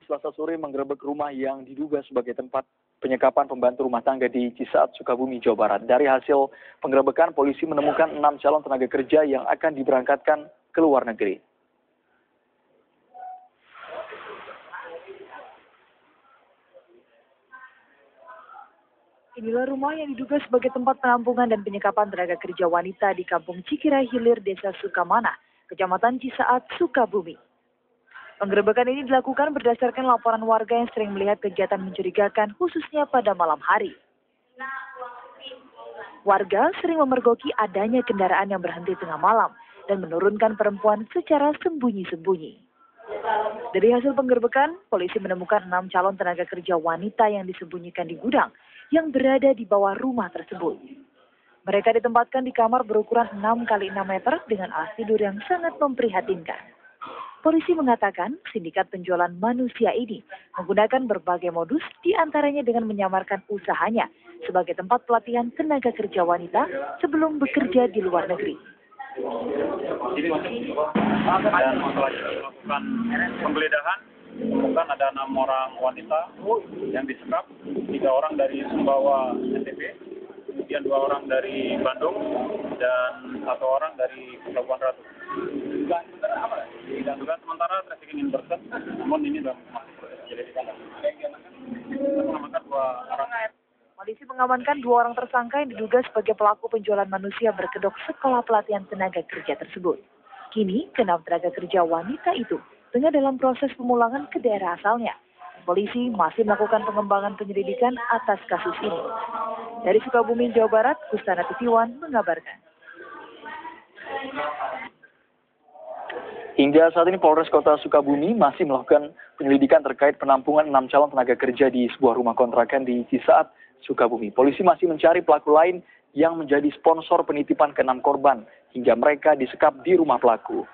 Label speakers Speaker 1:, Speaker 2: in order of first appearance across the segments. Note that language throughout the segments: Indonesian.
Speaker 1: Selasa sore menggerebek rumah yang diduga sebagai tempat penyekapan pembantu rumah tangga di Cisaat, Sukabumi, Jawa Barat. Dari hasil penggerebekan, polisi menemukan 6 calon tenaga kerja yang akan diberangkatkan ke luar negeri.
Speaker 2: Inilah rumah yang diduga sebagai tempat penampungan dan penyekapan tenaga kerja wanita di Kampung Cikira Hilir, Desa Sukamana, Kecamatan Cisaat, Sukabumi. Penggerebekan ini dilakukan berdasarkan laporan warga yang sering melihat kegiatan mencurigakan, khususnya pada malam hari. Warga sering memergoki adanya kendaraan yang berhenti tengah malam dan menurunkan perempuan secara sembunyi-sembunyi. Dari hasil penggerebekan, polisi menemukan 6 calon tenaga kerja wanita yang disembunyikan di gudang yang berada di bawah rumah tersebut. Mereka ditempatkan di kamar berukuran 6 x 6 meter dengan alas tidur yang sangat memprihatinkan. Polisi mengatakan sindikat penjualan manusia ini menggunakan berbagai modus, diantaranya dengan menyamarkan usahanya sebagai tempat pelatihan tenaga kerja wanita sebelum bekerja di luar negeri.
Speaker 3: Dan melakukan penggeledahan, bukan ada 6 orang wanita yang disekap, 3 orang dari Sumbawa NTB, kemudian 2 orang dari Bandung, dan 1 orang dari Pelabuhan Ratu. Dan juga sementara trafficking in person, namun ini sudah masuk proses penyelidikan. Mengamankan 2 orang.
Speaker 2: Polisi mengamankan 2 orang tersangka yang diduga sebagai pelaku penjualan manusia berkedok sekolah pelatihan tenaga kerja tersebut. Kini, ke-6 tenaga kerja wanita itu tengah dalam proses pemulangan ke daerah asalnya. Polisi masih melakukan pengembangan penyelidikan atas kasus ini. Dari Sukabumi, Jawa Barat, Kustana TV1 mengabarkan.
Speaker 1: Hingga saat ini Polres Kota Sukabumi masih melakukan penyelidikan terkait penampungan 6 calon tenaga kerja di sebuah rumah kontrakan di Cisaat, Sukabumi. Polisi masih mencari pelaku lain yang menjadi sponsor penitipan ke-6 korban hingga mereka disekap di rumah pelaku.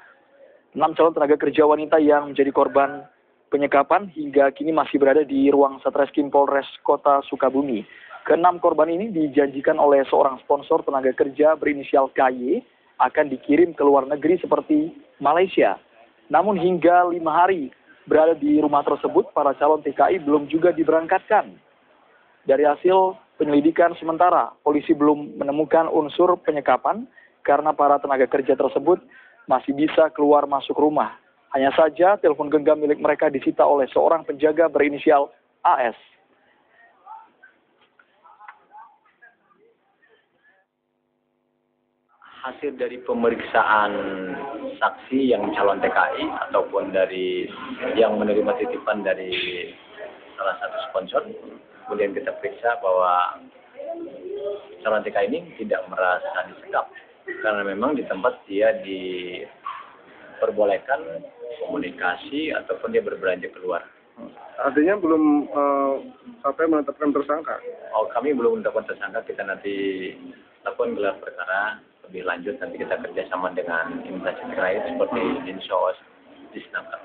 Speaker 1: 6 calon tenaga kerja wanita yang menjadi korban penyekapan hingga kini masih berada di ruang Satreskrim Polres Kota Sukabumi. Ke-6 korban ini dijanjikan oleh seorang sponsor tenaga kerja berinisial KY akan dikirim ke luar negeri seperti Malaysia. Namun hingga 5 hari berada di rumah tersebut, para calon TKI belum juga diberangkatkan. Dari hasil penyelidikan sementara, polisi belum menemukan unsur penyekapan karena para tenaga kerja tersebut masih bisa keluar masuk rumah. Hanya saja telepon genggam milik mereka disita oleh seorang penjaga berinisial AS.
Speaker 4: Hasil dari pemeriksaan saksi yang calon TKI ataupun dari yang menerima titipan dari salah satu sponsor, kemudian kita periksa bahwa calon TKI ini tidak merasa disekap karena memang di tempat dia diperbolehkan komunikasi ataupun dia berbelanja keluar.
Speaker 5: Artinya belum sampai menetapkan tersangka?
Speaker 4: Oh, kami belum menetapkan tersangka, kita nanti lakukan gelar perkara lebih lanjut, nanti kita kerjasama dengan instansi terkait seperti Dinsos, Disnaker.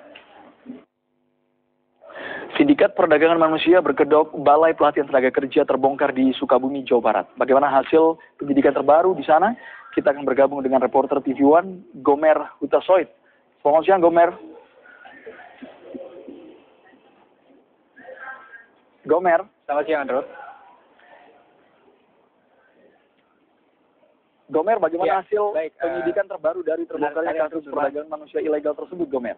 Speaker 1: Sindikat perdagangan manusia berkedok Balai Pelatihan Tenaga Kerja terbongkar di Sukabumi, Jawa Barat. Bagaimana hasil penyidikan terbaru di sana? Kita akan bergabung dengan reporter TV1 Gomer Hutasoid. Selamat siang, Gomer. Gomer.
Speaker 6: Selamat siang, Andro.
Speaker 1: Gomer, bagaimana hasil penyidikan terbaru dari terbongkarnya kasus perdagangan manusia ilegal tersebut, Gomer?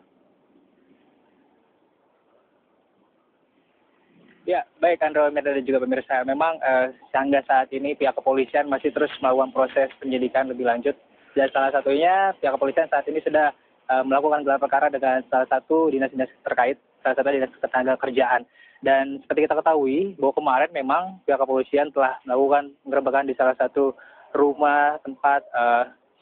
Speaker 6: Ya, baik Andro, dan juga pemirsa. Memang hingga saat ini pihak kepolisian masih terus melakukan proses penyidikan lebih lanjut. Dan salah satunya pihak kepolisian saat ini sudah melakukan gelar perkara dengan salah satu dinas-dinas terkait, salah satu dinas ketenaga kerjaan. Dan seperti kita ketahui, bahwa kemarin memang pihak kepolisian telah melakukan penggerebekan di salah satu rumah tempat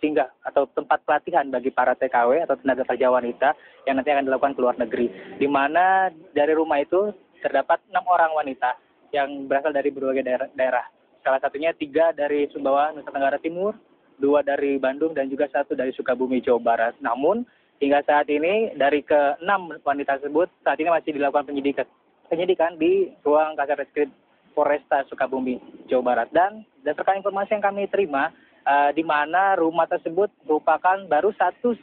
Speaker 6: singgah atau tempat pelatihan bagi para TKW atau tenaga kerja wanita yang nanti akan dilakukan ke luar negeri. Di mana dari rumah itu terdapat 6 orang wanita yang berasal dari berbagai daerah. Salah satunya 3 dari Sumbawa, Nusa Tenggara Timur, 2 dari Bandung, dan juga 1 dari Sukabumi, Jawa Barat. Namun hingga saat ini dari ke-6 wanita tersebut saat ini masih dilakukan penyidikan di ruang Kasatreskrim Polresta Sukabumi, Jawa Barat. Dan berdasarkan informasi yang kami terima, di mana rumah tersebut merupakan baru satu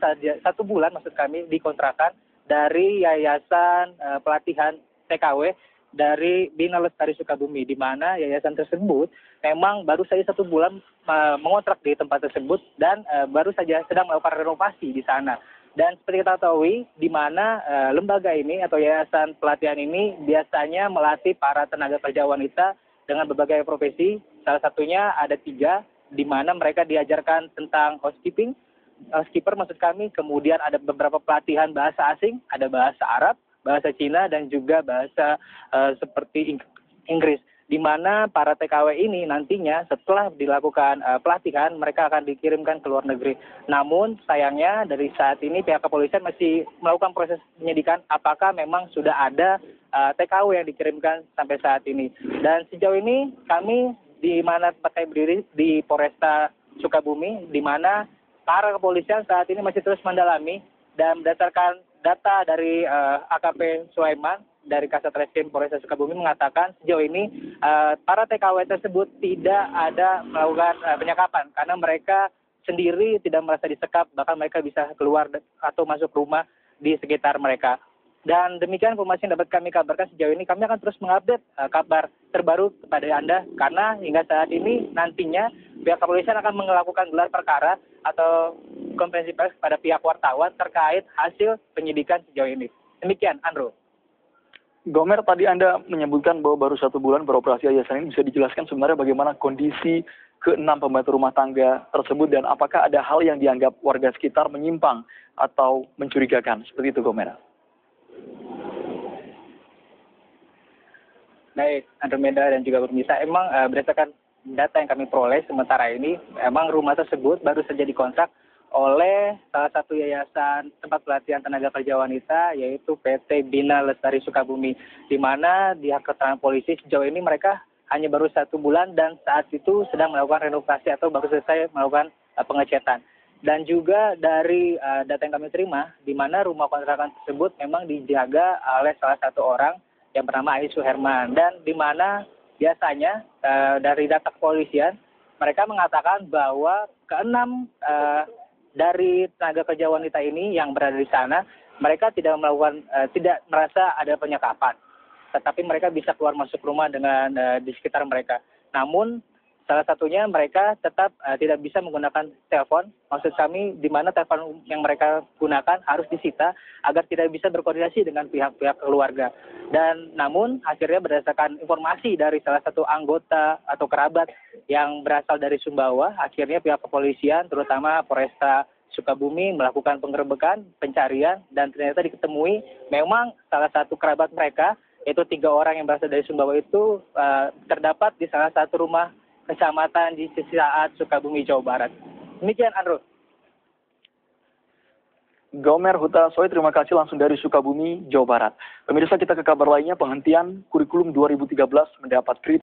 Speaker 6: bulan maksud kami dikontrakan dari Yayasan Pelatihan TKW dari Bina Lestari Sukabumi, di mana yayasan tersebut memang baru saja 1 bulan mengontrak di tempat tersebut dan baru saja sedang melakukan renovasi di sana. Dan seperti kita ketahui, di mana lembaga ini atau yayasan pelatihan ini biasanya melatih para tenaga kerja wanita dengan berbagai profesi. Salah satunya ada 3, di mana mereka diajarkan tentang housekeeper maksud kami, kemudian ada beberapa pelatihan bahasa asing, ada bahasa Arab, bahasa Cina, dan juga bahasa seperti Inggris. Di mana para TKW ini nantinya setelah dilakukan pelatihan mereka akan dikirimkan ke luar negeri. Namun sayangnya dari saat ini pihak kepolisian masih melakukan proses penyidikan apakah memang sudah ada TKW yang dikirimkan sampai saat ini. Dan sejauh ini kami di mana tempat saya berdiri di Polresta Sukabumi, di mana para kepolisian saat ini masih terus mendalami, dan berdasarkan data dari AKP Sulaiman dari Kasat Reskrim Polresta Sukabumi mengatakan sejauh ini para TKW tersebut tidak ada melakukan penyekapan karena mereka sendiri tidak merasa disekap, bahkan mereka bisa keluar atau masuk rumah di sekitar mereka. Dan demikian informasi yang dapat kami kabarkan sejauh ini. Kami akan terus mengupdate kabar terbaru kepada Anda karena hingga saat ini nantinya pihak kepolisian akan melakukan gelar perkara atau konferensi pers kepada pihak wartawan terkait hasil penyidikan sejauh ini. Demikian, Andrew.
Speaker 1: Gomer, tadi Anda menyebutkan bahwa baru 1 bulan beroperasi yayasan ini. Bisa dijelaskan sebenarnya bagaimana kondisi ke-6 pembantu rumah tangga tersebut dan apakah ada hal yang dianggap warga sekitar menyimpang atau mencurigakan? Seperti itu, Gomer.
Speaker 6: Baik, Andromeda dan juga pemirsa, emang berdasarkan data yang kami peroleh sementara ini, emang rumah tersebut baru saja dikontrak oleh salah satu yayasan tempat pelatihan tenaga kerja wanita, yaitu PT Bina Lestari Sukabumi, di mana di keterangan polisi sejauh ini mereka hanya baru 1 bulan dan saat itu sedang melakukan renovasi atau baru selesai melakukan pengecetan. Dan juga dari data yang kami terima, di mana rumah kontrakan tersebut memang dijaga oleh salah satu orang yang bernama Aisu Herman, dan di mana biasanya dari data kepolisian mereka mengatakan bahwa ke-6 dari tenaga kerja wanita ini yang berada di sana, mereka tidak merasa ada penyekapan, tetapi mereka bisa keluar masuk rumah dengan di sekitar mereka. Namun salah satunya mereka tetap tidak bisa menggunakan telepon. Maksud kami di mana telepon yang mereka gunakan harus disita agar tidak bisa berkoordinasi dengan pihak-pihak keluarga. Dan namun akhirnya berdasarkan informasi dari salah satu anggota atau kerabat yang berasal dari Sumbawa, akhirnya pihak kepolisian terutama Polresta Sukabumi melakukan penggerebekan, pencarian, dan ternyata diketemui memang salah satu kerabat mereka, yaitu 3 orang yang berasal dari Sumbawa itu terdapat di salah satu rumah kecamatan di Cisaat, Sukabumi, Jawa Barat. Demikian, Andrew.
Speaker 1: Gomer Hutasoy, terima kasih langsung dari Sukabumi, Jawa Barat. Pemirsa, kita ke kabar lainnya, penghentian kurikulum 2013 mendapat kritik.